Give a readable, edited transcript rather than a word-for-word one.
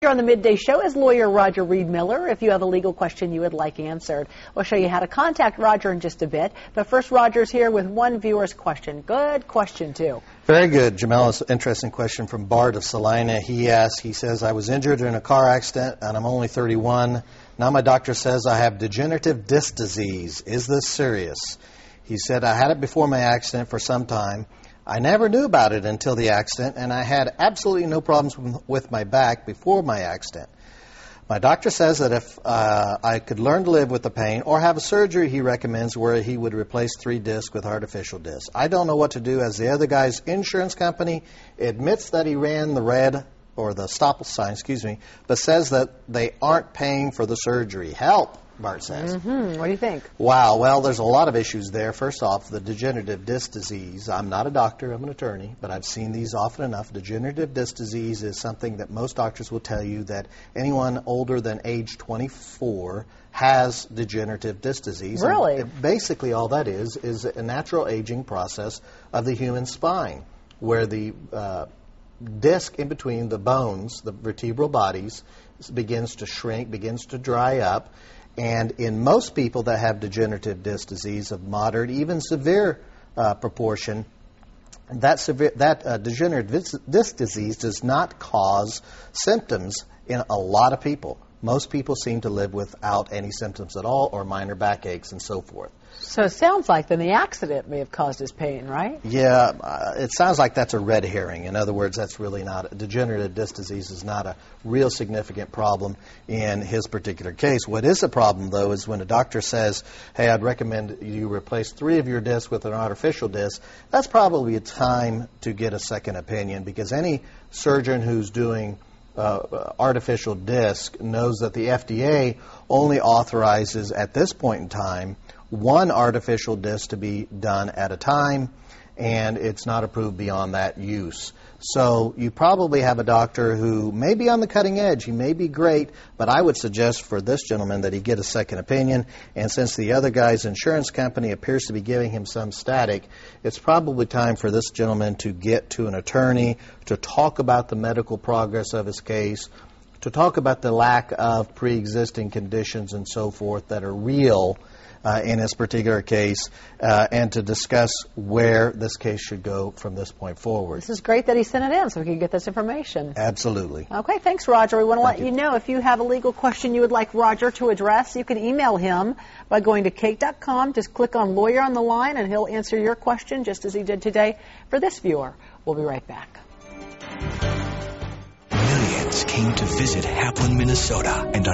Here on the Midday Show is lawyer Roger Reed Miller. If you have a legal question you would like answered, we'll show you how to contact Roger in just a bit. But first, Roger's here with one viewer's question. Good question, too. Very good, Jamel. Interesting question from Bart of Salina. He says, I was injured in a car accident and I'm only 31. Now my doctor says I have degenerative disc disease. Is this serious? He said, I had it before my accident for some time. I never knew about it until the accident, and I had absolutely no problems with my back before my accident. My doctor says that if I could learn to live with the pain or have a surgery he recommends where he would replace 3 discs with artificial discs. I don't know what to do as the other guy's insurance company admits that he ran the red or the stop sign, but says that they aren't paying for the surgery. Help, Bart says. What do you think? Wow, well, there's a lot of issues there. First off, the degenerative disc disease. I'm not a doctor, I'm an attorney, but I've seen these often enough. Degenerative disc disease is something that most doctors will tell you that anyone older than age 24 has degenerative disc disease. Really? And basically, all that is a natural aging process of the human spine, where the disc in between the bones, the vertebral bodies, begins to shrink, begins to dry up. And in most people that have degenerative disc disease of moderate, even severe proportion, that degenerative disc disease does not cause symptoms in a lot of people. Most people seem to live without any symptoms at all or minor backaches and so forth. So it sounds like then the accident may have caused his pain, right? Yeah, it sounds like that's a red herring. In other words, that's really not, degenerative disc disease is not a real significant problem in his particular case. What is a problem, though, is when a doctor says, hey, I'd recommend you replace 3 of your discs with an artificial disc, that's probably a time to get a second opinion, because any surgeon who's doing artificial disc knows that the FDA only authorizes, at this point in time, 1 artificial disc to be done at a time, and it's not approved beyond that use. So you probably have a doctor who may be on the cutting edge, he may be great, but I would suggest for this gentleman that he get a second opinion, and since the other guy's insurance company appears to be giving him some static, it's probably time for this gentleman to get to an attorney to talk about the medical progress of his case, to talk about the lack of pre-existing conditions and so forth that are real in this particular case, and to discuss where this case should go from this point forward. This is great that he sent it in so we can get this information. Absolutely. Okay, thanks, Roger. We want to let you know if you have a legal question you would like Roger to address, you can email him by going to KATE.com. Just click on Lawyer on the Line, and he'll answer your question just as he did today for this viewer. We'll be right back. Millions came to visit Haplin, Minnesota, and